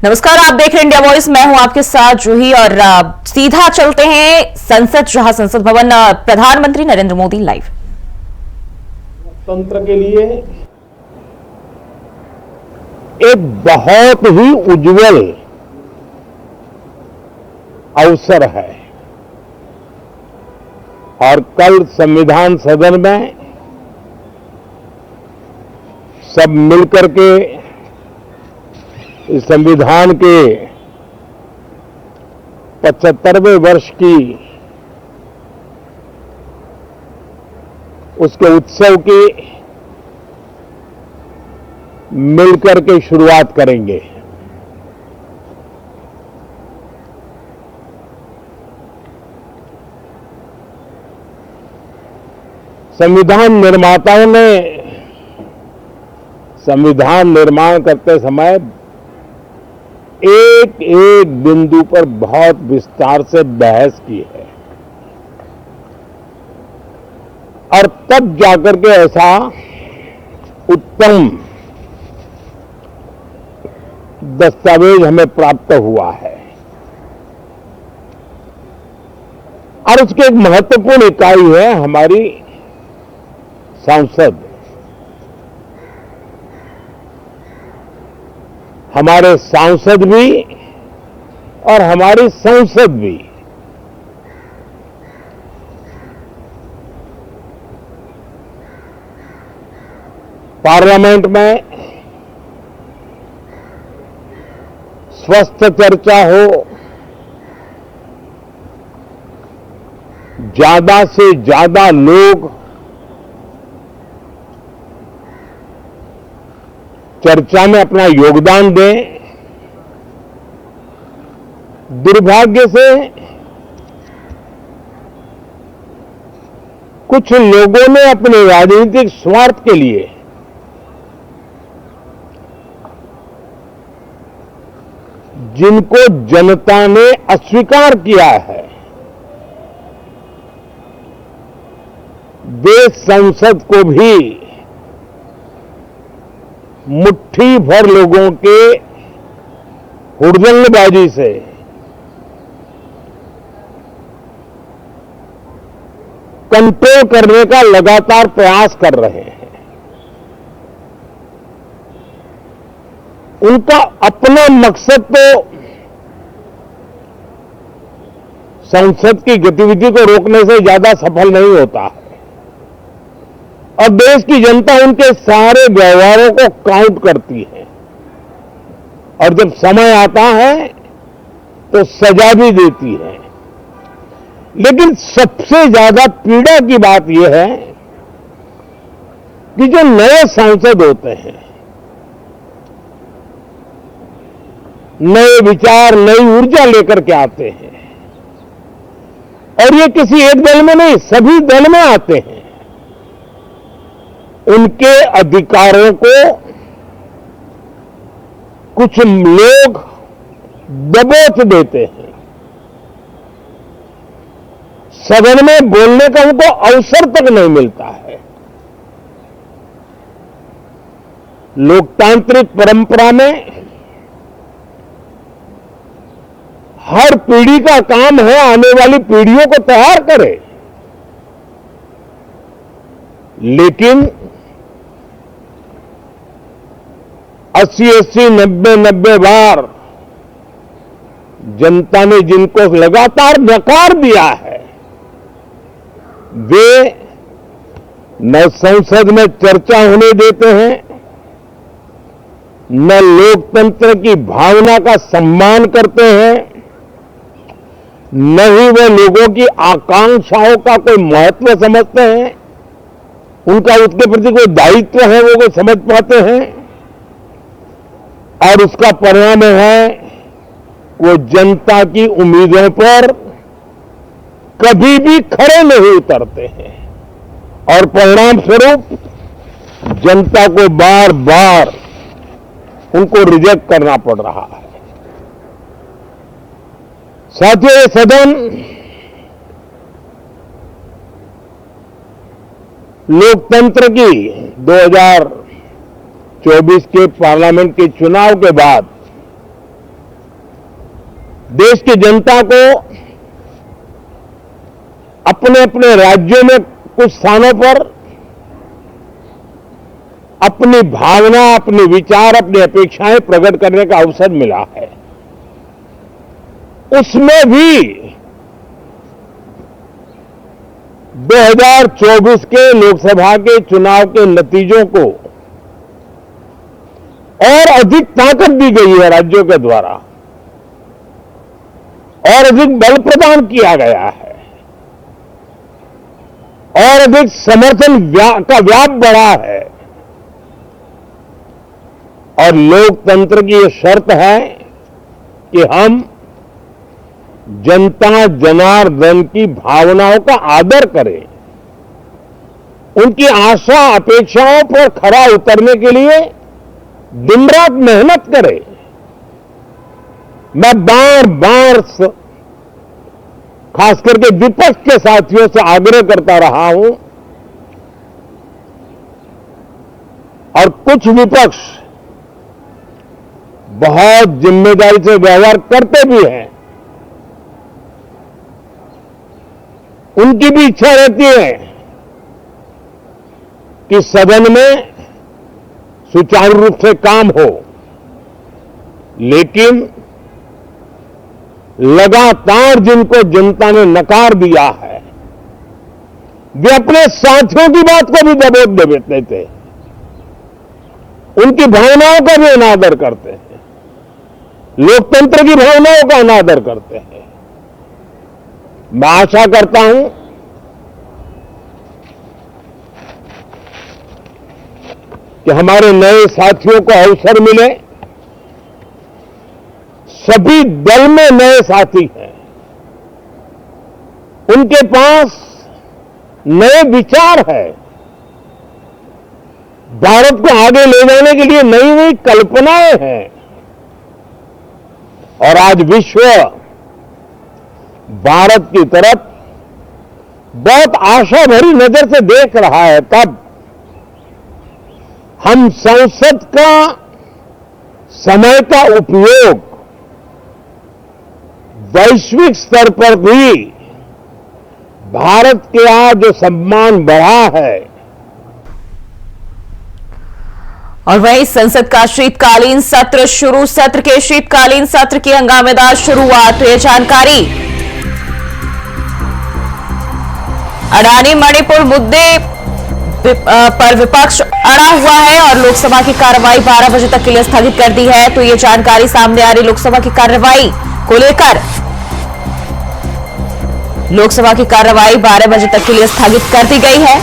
नमस्कार, आप देख रहे हैं इंडिया वॉइस। मैं हूं आपके साथ जूही और सीधा चलते हैं संसद, जहां संसद भवन प्रधानमंत्री नरेंद्र मोदी लाइव। तंत्र के लिए एक बहुत ही उज्जवल अवसर है और कल संविधान सदन में सब मिलकर के इस संविधान के 75वें वर्ष की उसके उत्सव की मिलकर के शुरुआत करेंगे। संविधान निर्माताओं ने संविधान निर्माण करते समय एक एक बिंदु पर बहुत विस्तार से बहस की है और तब जाकर के ऐसा उत्तम दस्तावेज हमें प्राप्त हुआ है। और उसकी एक महत्वपूर्ण इकाई है हमारी संसद। हमारे सांसद भी और हमारी संसद भी पार्लियामेंट में स्वस्थ चर्चा हो, ज्यादा से ज्यादा लोग चर्चा में अपना योगदान दें। दुर्भाग्य से कुछ लोगों ने अपने राजनीतिक स्वार्थ के लिए जिनको जनता ने अस्वीकार किया है, वे संसद को भी मुट्ठी भर लोगों के हुड़दंगबाजी से कंट्रोल करने का लगातार प्रयास कर रहे हैं। उनका अपना मकसद तो संसद की गतिविधि को रोकने से ज्यादा सफल नहीं होता है और देश की जनता उनके सारे व्यवहारों को काउंट करती है और जब समय आता है तो सजा भी देती है। लेकिन सबसे ज्यादा पीड़ा की बात यह है कि जो नए सांसद होते हैं, नए विचार, नई ऊर्जा लेकर के आते हैं और ये किसी एक दल में नहीं, सभी दल में आते हैं। उनके अधिकारों को कुछ लोग दबोच देते हैं। सदन में बोलने का उनको अवसर तक नहीं मिलता है। लोकतांत्रिक परंपरा में हर पीढ़ी का काम है आने वाली पीढ़ियों को तैयार करे, लेकिन 80-80, 90-90 बार जनता ने जिनको लगातार नकार दिया है, वे न संसद में चर्चा होने देते हैं, न लोकतंत्र की भावना का सम्मान करते हैं, न ही वे लोगों की आकांक्षाओं का कोई महत्व समझते हैं, उनका उसके प्रति कोई दायित्व है वो कोई समझ पाते हैं। और उसका परिणाम है वो जनता की उम्मीदों पर कभी भी खरे नहीं उतरते हैं और परिणाम स्वरूप जनता को बार बार उनको रिजेक्ट करना पड़ रहा है। साथियों, ये सदन लोकतंत्र की 2024 के पार्लियामेंट के चुनाव के बाद देश की जनता को अपने अपने राज्यों में कुछ स्थानों पर अपनी भावना, अपने विचार, अपनी अपेक्षाएं प्रकट करने का अवसर मिला है। उसमें भी 2024 के लोकसभा के चुनाव के नतीजों को और अधिक ताकत दी गई है राज्यों के द्वारा, और अधिक बल प्रदान किया गया है, और अधिक समर्थन का व्याप बढ़ा है। और लोकतंत्र की यह शर्त है कि हम जनता जनार्दन की भावनाओं का आदर करें, उनकी आशा अपेक्षाओं पर खरा उतरने के लिए दिन रात मेहनत करें। मैं बार बार खास करके विपक्ष के साथियों से आग्रह करता रहा हूं, और कुछ विपक्ष बहुत जिम्मेदारी से व्यवहार करते भी हैं। उनकी भी इच्छा रहती है कि सदन में सुचारू रूप से काम हो, लेकिन लगातार जिनको जनता ने नकार दिया है, वे अपने साथियों की बात को भी दबोच देते थे, उनकी भावनाओं का भी अनादर करते हैं, लोकतंत्र की भावनाओं का अनादर करते हैं। मैं आशा करता हूं कि हमारे नए साथियों को अवसर मिले। सभी दल में नए साथी हैं, उनके पास नए विचार है, भारत को आगे ले जाने के लिए नई नई कल्पनाएं हैं। और आज विश्व भारत की तरफ बहुत आशा भरी नजर से देख रहा है। तब हम संसद का समय का उपयोग वैश्विक स्तर पर भी भारत के आज जो सम्मान बढ़ा है, और वहीं संसद का शीतकालीन सत्र शुरू। सत्र के शीतकालीन सत्र की हंगामेदार शुरुआत। तो ये जानकारी अडानी मणिपुर मुद्दे पर विपक्ष अड़ा हुआ है और लोकसभा की कार्रवाई 12 बजे तक के लिए स्थगित कर दी है। तो ये जानकारी सामने आ रही लोकसभा की कार्रवाई को लेकर। लोकसभा की कार्रवाई 12 बजे तक के लिए स्थगित कर दी गई है।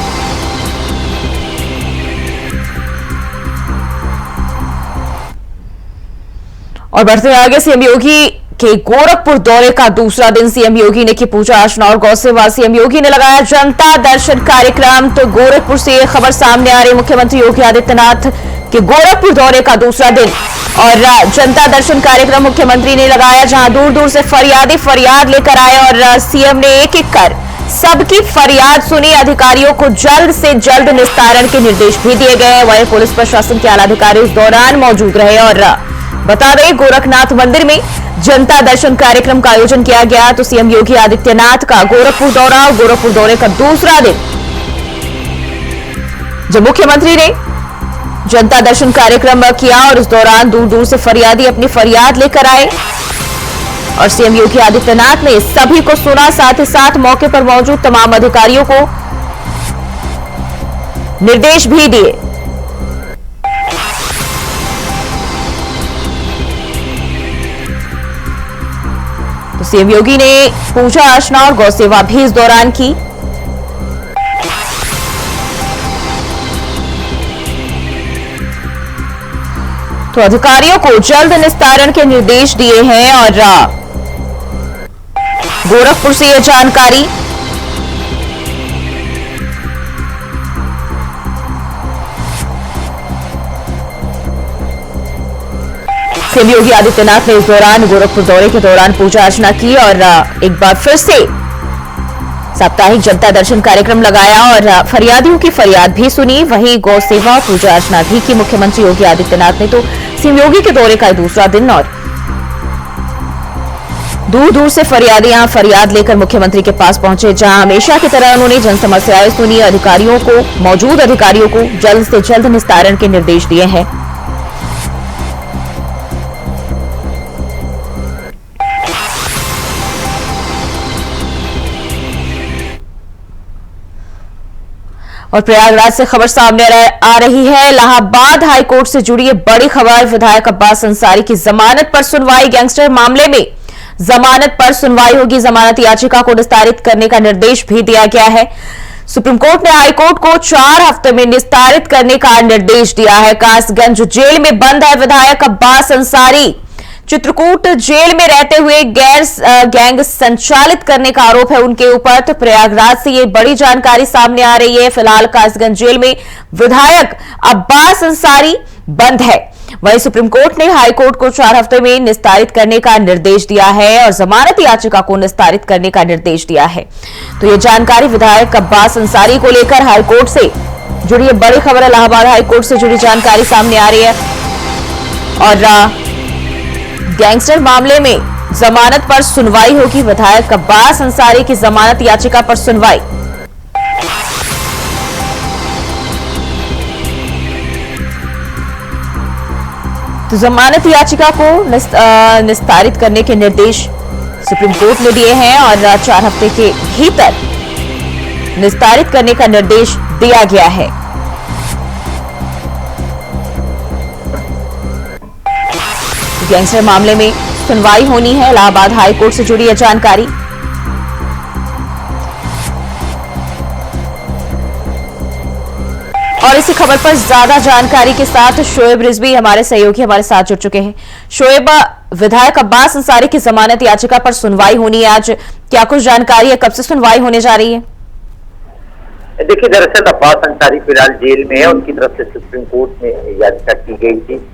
और बढ़ते आगे, सीएम योगी के गोरखपुर दौरे का दूसरा दिन। सीएम योगी ने की पूजा अर्चना और गौ सेवा। सीएम योगी ने लगाया जनता दर्शन कार्यक्रम। तो गोरखपुर से यह खबर सामने आ रही, मुख्यमंत्री योगी आदित्यनाथ के गोरखपुर दौरे का दूसरा दिन और जनता दर्शन कार्यक्रम मुख्यमंत्री ने लगाया, जहां दूर दूर से फरियादी फरियाद लेकर आए और सीएम ने एक एक कर सबकी फरियाद सुनी। अधिकारियों को जल्द से जल्द निस्तारण के निर्देश भी दिए गए। वहीं पुलिस प्रशासन के आला अधिकारी इस दौरान मौजूद रहे। और बता दें, गोरखनाथ मंदिर में जनता दर्शन कार्यक्रम का आयोजन किया गया। तो सीएम योगी आदित्यनाथ का गोरखपुर दौरा और गोरखपुर दौरे का दूसरा दिन, जब मुख्यमंत्री ने जनता दर्शन कार्यक्रम किया और इस दौरान दूर दूर से फरियादी अपनी फरियाद लेकर आए और सीएम योगी आदित्यनाथ ने सभी को सुना। साथ ही साथ मौके पर मौजूद तमाम अधिकारियों को निर्देश भी दिए। तो सीएम योगी ने पूजा अर्चना और गौ सेवा भी इस दौरान की। तो अधिकारियों को जल्द निस्तारण के निर्देश दिए हैं। और गोरखपुर से यह जानकारी। सीएम योगी आदित्यनाथ ने इस दौरान गोरखपुर दौरे के दौरान पूजा अर्चना की और एक बार फिर से साप्ताहिक जनता दर्शन कार्यक्रम लगाया और फरियादियों की फरियाद भी सुनी। वहीं गौ सेवा पूजा अर्चना भी की मुख्यमंत्री योगी आदित्यनाथ ने। तो सीएम योगी के दौरे का दूसरा दिन और दूर दूर से फरियादियां फरियाद लेकर मुख्यमंत्री के पास पहुंचे, जहां हमेशा की तरह उन्होंने जन समस्याएं सुनी। मौजूद अधिकारियों को जल्द से जल्द निस्तारण के निर्देश दिए हैं। और प्रयागराज से खबर सामने आ रही है। इलाहाबाद हाईकोर्ट से जुड़ी बड़ी खबर। विधायक अब्बास अंसारी की जमानत पर सुनवाई। गैंगस्टर मामले में जमानत पर सुनवाई होगी। जमानत याचिका को निस्तारित करने का निर्देश भी दिया गया है। सुप्रीम कोर्ट ने हाईकोर्ट को 4 हफ्ते में निस्तारित करने का निर्देश दिया है। कासगंज जेल में बंद है विधायक अब्बास अंसारी। चित्रकूट जेल में रहते हुए गैंग संचालित करने का आरोप है उनके ऊपर। तो प्रयागराज से ये बड़ी जानकारी सामने आ रही है। फिलहाल कासगंज जेल में विधायक अब्बास अंसारी बंद है। वहीं सुप्रीम कोर्ट ने हाईकोर्ट को 4 हफ्ते में निस्तारित करने का निर्देश दिया है और जमानत याचिका को निस्तारित करने का निर्देश दिया है। तो ये जानकारी विधायक अब्बास अंसारी को लेकर हाईकोर्ट से जुड़ी बड़ी खबर। इलाहाबाद हाईकोर्ट से जुड़ी जानकारी सामने आ रही है और गैंगस्टर मामले में जमानत पर सुनवाई होगी। विधायक अब्बास अंसारी की जमानत याचिका पर सुनवाई। तो जमानत याचिका को निस्तारित करने के निर्देश सुप्रीम कोर्ट ने दिए हैं और 4 हफ्ते के भीतर निस्तारित करने का निर्देश दिया गया है। गैंगस्टर मामले में सुनवाई होनी है। इलाहाबाद हाईकोर्ट से जुड़ी है जानकारी। और इसी खबर पर ज्यादा जानकारी के साथ शोएब रिजवी हमारे सहयोगी हमारे साथ जुड़ चुके हैं। शोएब, विधायक अब्बास अंसारी की जमानत याचिका पर सुनवाई होनी है आज, क्या कुछ जानकारी है? कब से सुनवाई होने जा रही है? देखिए, दरअसल अब्बास अंसारी फिलहाल जेल में है। उनकी तरफ से सुप्रीम कोर्ट में याचिका की गई थी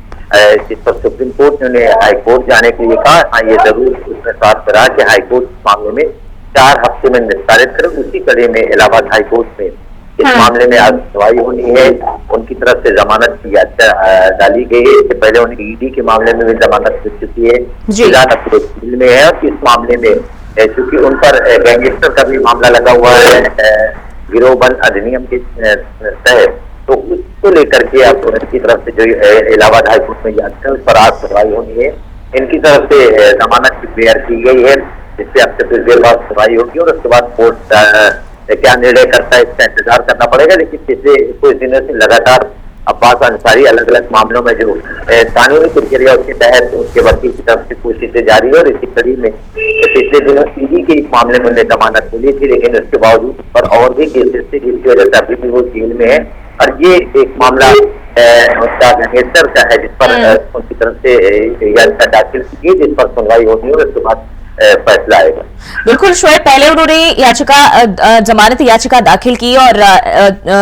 जिस पर सुप्रीम कोर्ट ने उन्हें हाईकोर्ट जाने के लिए कहा। हाँ, ये जरूर उसने साफ करा कि हाईकोर्ट इस मामले में 4 हफ्ते में निस्तारित करे। उसी कड़ी में इलाहाबाद हाईकोर्ट में इस मामले में आज सुनवाई होनी है। उनकी तरफ से जमानत की याचिका डाली गई है। इससे पहले उन्हें ईडी के मामले में भी जमानत मिल चुकी है। फिलहाल जेल में है और इस मामले में चूंकि उन पर गैंगस्टर का भी मामला लगा हुआ है गिरोहबंद अधिनियम के तहत, तो उसको लेकर के अब उनकी तरफ से जो इलाहाबाद हाईकोर्ट में याचिका उस पर आज सुनवाई होनी है। इनकी तरफ से जमानत की प्रेयर की गई है, जिससे अब से कुछ देर बाद सुनवाई होगी और उसके बाद कोर्ट क्या निर्णय करता है इसका इंतजार करना पड़ेगा। लेकिन पिछले कुछ दिनों से लगातार अब्बास अंसारी अलग अलग मामलों में जो कानूनी प्रक्रिया उसके तहत उसके वकील की तरफ से कोशिशें जारी है और इसी कड़ी में पिछले दिनों ईडी के इस मामले में उन्हें जमानत मिली थी, लेकिन उसके बावजूद पर और भी केसेस थे जिसकी वजह से अभी भी वो जेल में है। और ये एक मामला उसका गैंगस्टर का है जिस पर उनकी तरफ से याचिका दाखिल की, जिस पर सुनवाई होनी है और उसके बाद फैसला आएगा। बिल्कुल शोएब, पहले उन्होंने जमानत याचिका दाखिल की और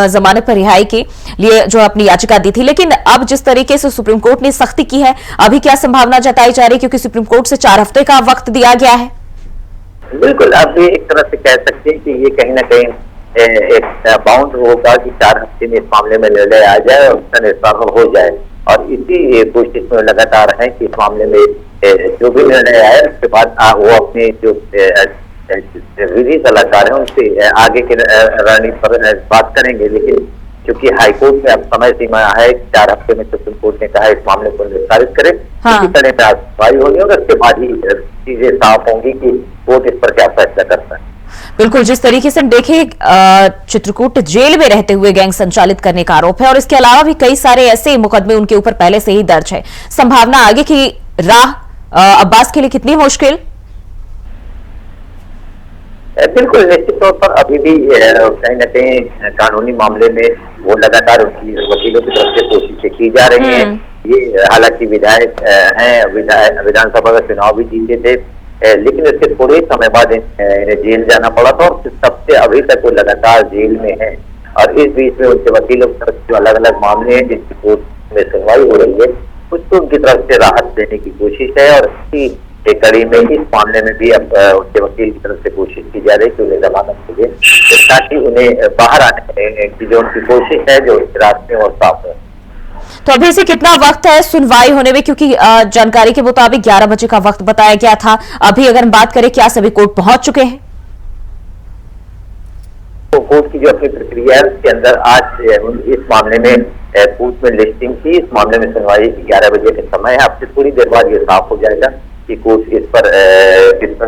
जमानत पर रिहाई के लिए जो अपनी याचिका दी थी, लेकिन अब जिस तरीके से सुप्रीम कोर्ट ने सख्ती की है, अभी क्या संभावना जताई जा रही है? क्योंकि सुप्रीम कोर्ट से 4 हफ्ते का वक्त दिया गया है। बिल्कुल, अब ये एक तरह से कह सकते हैं कि ये कहीं ना कहीं एक बाउंड होगा कि 4 हफ्ते में इस मामले में निर्णय आ जाए और उसका निस्तारण हो जाए। और इसी कोशिश में लगातार है कि इस मामले में जो भी निर्णय आए उसके बाद वो अपने जो विधि सलाहकार हैं उनसे आगे के रणनीति पर बात करेंगे। लेकिन क्योंकि हाईकोर्ट में अब समय सीमा है 4 हफ्ते में सुप्रीम कोर्ट ने कहा इस मामले को निस्तारित करे, इसी तरह में आज सुनवाई होगी और उसके बाद ही चीजें साफ होंगी कि कोर्ट इस पर क्या फैसला करता है। बिल्कुल, जिस तरीके से देखे चित्रकूट जेल में रहते हुए गैंग संचालित करने का आरोप है और इसके अलावा भी कई सारे ऐसे मुकदमे उनके ऊपर पहले से ही दर्ज है। संभावना आगे की राह अब्बास के लिए कितनी मुश्किल? बिल्कुल, निश्चित तौर पर अभी भी कहीं न कहीं कानूनी मामले में वो लगातार उनकी वकीलों की तरफ से कोशिशें की जा रही हैं। ये हालांकि विधायक हैं, विधानसभा का चुनाव भी जीते थे, लेकिन उसके थोड़े ही समय बाद इन्हें जेल जाना पड़ा था और तब से अभी तक वो लगातार जेल में है। और इस बीच में उनके वकीलों की तरफ जो अलग अलग मामले हैं जिसकी कोर्ट में सुनवाई हो रही है, उसको उनकी तरफ से राहत देने की कोशिश है। और इसी कड़ी में इस मामले में भी अब उनके वकील की तरफ से कोशिश की जा रही है कि उन्हें जमानत मिले, ताकि उन्हें बाहर आने की जो उनकी कोशिश है जो रास्ते और साफ है। तो अभी से कितना वक्त है सुनवाई होने में, क्योंकि जानकारी के मुताबिक 11 बजे का वक्त बताया गया था। अभी अगर हम बात करें, क्या सभी कोर्ट पहुंच चुके हैं? तो कोर्ट की जो अपनी प्रक्रिया है उसके अंदर आज इस मामले में कोर्ट में लिस्टिंग थी। इस मामले में सुनवाई 11 बजे का समय है। अब से थोड़ी देर बाद ये साफ हो जाएगा कि कोर्ट इस पर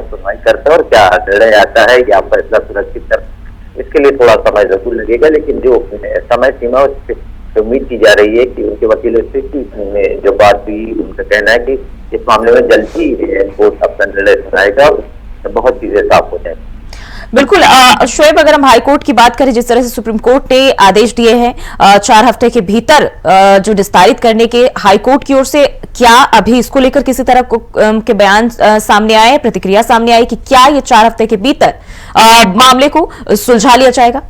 सुनवाई करता है और क्या निर्णय आता है या फैसला सुरक्षित करता है। इसके लिए थोड़ा समय जरूर लगेगा, लेकिन जो समय सीमा उस उम्मीद की जा रही है कि उनके वकीलों से कि जो बात हुई, उनका कहना है कि इस मामले में जल्द ही कोर्ट अपना निर्णय सुनाएगा और बहुत चीजें साफ हो जाएंगी। बिल्कुल शोएब, अगर हम हाई कोर्ट की बात करें, जिस तरह से सुप्रीम कोर्ट ने आदेश दिए हैं 4 हफ्ते के भीतर जो निस्तारित करने के हाई कोर्ट की ओर से, क्या अभी इसको लेकर किसी तरह के बयान सामने आए, प्रतिक्रिया सामने आई कि क्या ये 4 हफ्ते के भीतर मामले को सुलझा लिया जाएगा?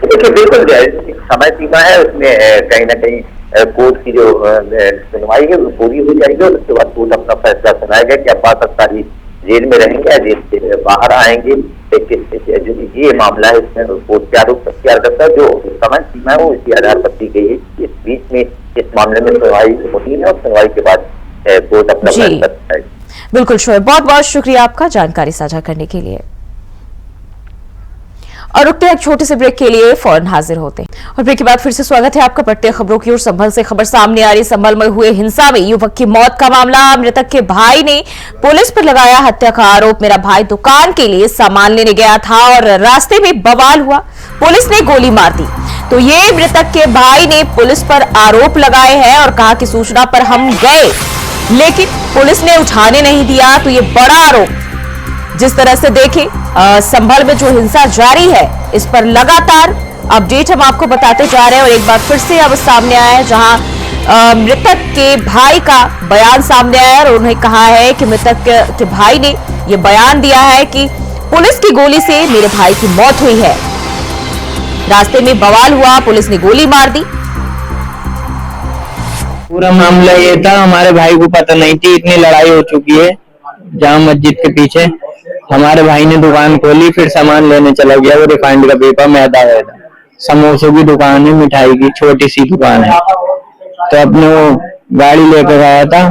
देखिए, बिल्कुल समय सीमा है, उसमें कहीं ना कहीं कोर्ट की जो सुनवाई है वो पूरी हो जाएगी और उसके बाद कोर्ट अपना फैसला सुनाएगा कि अब्बास अख्तारी जेल में रहेंगे या जेल से बाहर आएंगे। जो ये मामला है इसमें कोर्ट क्या रुख अख्तियार करता है, जो समय सीमा है वो इसी आधार पर दी गई है। इस बीच में इस मामले में सुनवाई होती है और सुनवाई के बाद कोर्ट अपना फैसला सुनाएगा। बिल्कुल शोएब, बहुत बहुत शुक्रिया आपका जानकारी साझा करने के लिए। और रुकते हैं एक छोटे से ब्रेक के लिए, फौरन हाजिर होते हैं। और ब्रेक के बाद फिर से स्वागत है आपका। बढ़ते खबरों की ओर। संभल से खबर सामने आ रही। संभल में हुए हिंसा में युवक की मौत का मामला। मृतक के भाई ने पुलिस पर लगाया हत्या का आरोप। मेरा भाई दुकान के लिए सामान लेने गया था और रास्ते में बवाल हुआ, पुलिस ने गोली मार दी। तो ये मृतक के भाई ने पुलिस पर आरोप लगाए हैं और कहा कि सूचना पर हम गए लेकिन पुलिस ने उठाने नहीं दिया। तो ये बड़ा आरोप। जिस तरह से देखें संभल में जो हिंसा जारी है, इस पर लगातार अपडेट हम आपको बताते जा रहे हैं। और एक बार फिर से अब सामने आया है जहां मृतक के भाई का बयान सामने आया और उन्होंने कहा है कि मृतक के भाई ने यह बयान दिया है कि पुलिस की गोली से मेरे भाई की मौत हुई है, रास्ते में बवाल हुआ, पुलिस ने गोली मार दी। पूरा मामला ये था, हमारे भाई को पता नहीं थी इतनी लड़ाई हो चुकी है जहाँ मस्जिद के पीछे। हमारे भाई ने दुकान खोली, फिर सामान लेने चला गया। वो रिफाइंड का पीपा, मैदा वैदा, समोसों की दुकान है, मिठाई की छोटी सी दुकान है। तो अपने वो गाड़ी लेकर गया था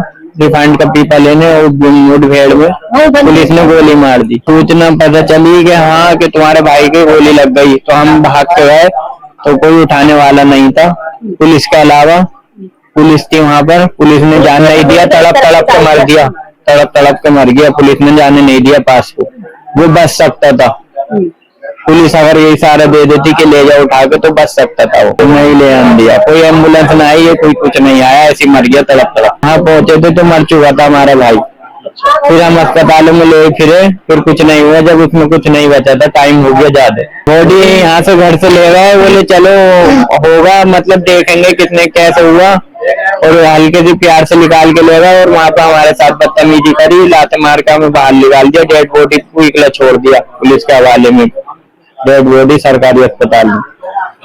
रिफाइंड का पीपा लेने और मुठभेड़ में पुलिस ने गोली मार दी। सूचना पता चली कि हाँ कि तुम्हारे भाई की गोली लग गई। तो हम भाग के गए तो कोई उठाने वाला नहीं था पुलिस के अलावा। पुलिस थी वहां पर, पुलिस ने जाने नहीं दिया, तड़प तड़प के मर दिया, तड़प तड़प के मर गया। पुलिस ने जाने नहीं दिया पास को। वो बच सकता था, पुलिस अगर ये इशारा दे देती कि ले जाओ उठा के तो बच सकता था। वो नहीं ले आने दिया, कोई एम्बुलेंस ना आई है, कोई कुछ नहीं आया, ऐसे मर गया तड़प तड़प। हाँ पहुंचे थे तो मर चुका था हमारा भाई। फिर हम अस्पतालों में ले फिरे, फिर कुछ नहीं हुआ। जब उसमें कुछ नहीं बचा था, टाइम हो गया ज्यादा। बॉडी यहाँ से घर से ले गए, बोले चलो होगा, मतलब देखेंगे कितने कैसे हुआ, और हल्के से प्यार से निकाल के ले गए। और वहाँ पे हमारे साथ बदतमीजी करी, लाते मार के हमें बाहर निकाल दिया। डेड बॉडी को इकला छोड़ दिया पुलिस के हवाले में, डेड बॉडी सरकारी अस्पताल में।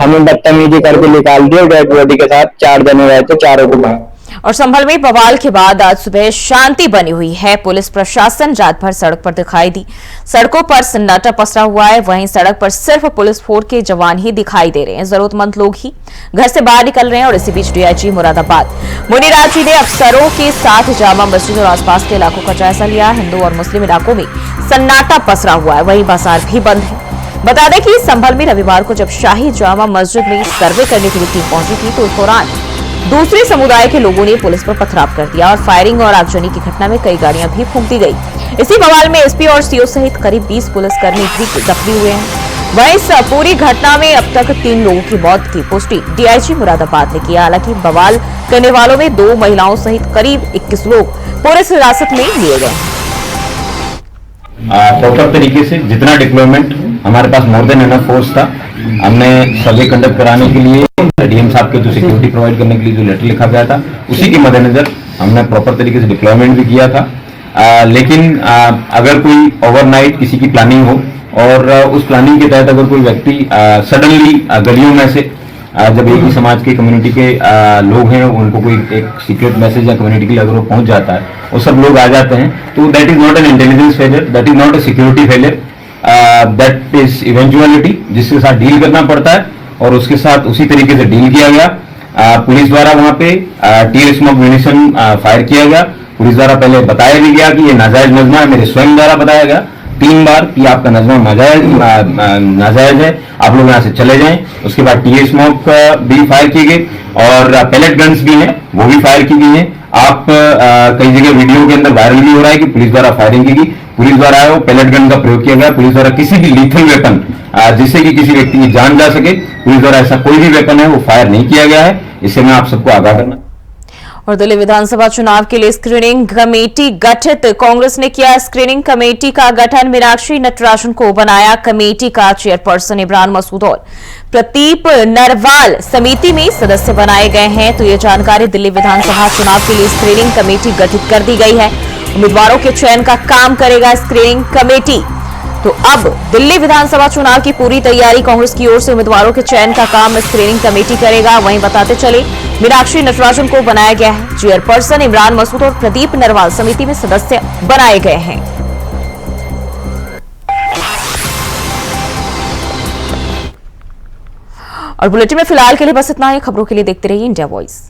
हमें बदतमीजी करके निकाल दिया डेड बॉडी के साथ। 4 जने रहे थे, चारों को बाहर। और संभल में बवाल के बाद आज सुबह शांति बनी हुई है। पुलिस प्रशासन रात भर सड़क पर दिखाई दी। सड़कों पर सन्नाटा पसरा हुआ है। वहीं सड़क पर सिर्फ पुलिस फोर्स के जवान ही दिखाई दे रहे हैं। जरूरतमंद लोग ही घर से बाहर निकल रहे हैं। और इसी बीच डीआईजी मुरादाबाद मुनीराज जी ने अफसरों के साथ जामा मस्जिद और आसपास के इलाकों का जायजा लिया। हिंदू और मुस्लिम इलाकों में सन्नाटा पसरा हुआ है, वहीं बाजार भी बंद है। बता दें कि संभल में रविवार को जब शाही जामा मस्जिद में सर्वे करने के लिए टीम पहुंची थी, तो उस दौरान दूसरे समुदाय के लोगों ने पुलिस पर पथराव कर दिया और फायरिंग और आगजनी की घटना में कई गाड़ियां भी फूंक दी गई। इसी बवाल में एसपी और सीओ सहित करीब 20 पुलिसकर्मी भी जख्मी हुए हैं। वहीं इस पूरी घटना में अब तक 3 लोगों की मौत की पुष्टि डीआईजी मुरादाबाद ने किया। हालांकि बवाल करने वालों में 2 महिलाओं सहित करीब 21 लोग पुलिस हिरासत में लिए गए हैं। प्रॉपर तरीके से जितना डिप्लॉयमेंट हमारे पास मोर देन एनफ फोर्स था, हमने सर्वे कंडक्ट कराने के लिए डीएम साहब के जो सिक्योरिटी प्रोवाइड करने के लिए जो लेटर लिखा गया था, उसी के मद्देनजर हमने प्रॉपर तरीके से डिप्लॉयमेंट भी किया था। लेकिन अगर कोई ओवरनाइट किसी की प्लानिंग हो और उस प्लानिंग के तहत अगर कोई व्यक्ति सडनली गलियों में से जब एक ही समाज के कम्युनिटी के लोग हैं, उनको कोई एक सीक्रेट मैसेज या कम्युनिटी के लिए अगर वो पहुंच जाता है और सब लोग आ जाते हैं, तो that is not an intelligence failure, that is not a security failure, that is eventuality जिसके साथ डील करना पड़ता है। और उसके साथ उसी तरीके से डील किया गया। पुलिस द्वारा वहां पे टीयर स्मोक म्यूनिशन फायर किया गया। पुलिस द्वारा पहले बताया भी गया कि ये नाजायज नजमा है, मेरे स्वयं द्वारा बताया गया 3 बार कि आपका नजमा नाजायज है, आप लोग यहाँ से चले जाएं। उसके बाद टीयर स्मोक भी फायर किए गए और पैलेट गन्स भी हैं, वो भी फायर की गई हैं। आप कई जगह वीडियो के अंदर वायरल भी हो रहा है कि पुलिस द्वारा फायरिंग की गई। पुलिस द्वारा वो पैलेट गन का प्रयोग किया गया। पुलिस द्वारा किसी भी लीथल वेपन जिससे कि किसी व्यक्ति की जान जा सके, पुलिस द्वारा ऐसा कोई भी वेपन है वो फायर नहीं किया गया है। इससे मैं आप सबको आगाह करना। और दिल्ली विधानसभा चुनाव के लिए स्क्रीनिंग कमेटी गठित, कांग्रेस ने किया स्क्रीनिंग कमेटी का गठन। मीनाक्षी नटराजन को बनाया कमेटी का चेयरपर्सन। इमरान मसूद और प्रदीप नरवाल समिति में सदस्य बनाए गए हैं। तो ये जानकारी दिल्ली विधानसभा चुनाव के लिए स्क्रीनिंग कमेटी गठित कर दी गई है। उम्मीदवारों के चयन का काम करेगा स्क्रीनिंग कमेटी। तो अब दिल्ली विधानसभा चुनाव की पूरी तैयारी, कांग्रेस की ओर से उम्मीदवारों के चयन का काम स्क्रीनिंग कमेटी करेगा। वहीं बताते चले मीनाक्षी नटराजन को बनाया गया है चेयरपर्सन। इमरान मसूद और प्रदीप नरवाल समिति में सदस्य बनाए गए हैं। और बुलेटिन में फिलहाल के लिए बस इतना ही। खबरों के लिए देखते रहिए इंडिया वॉइस।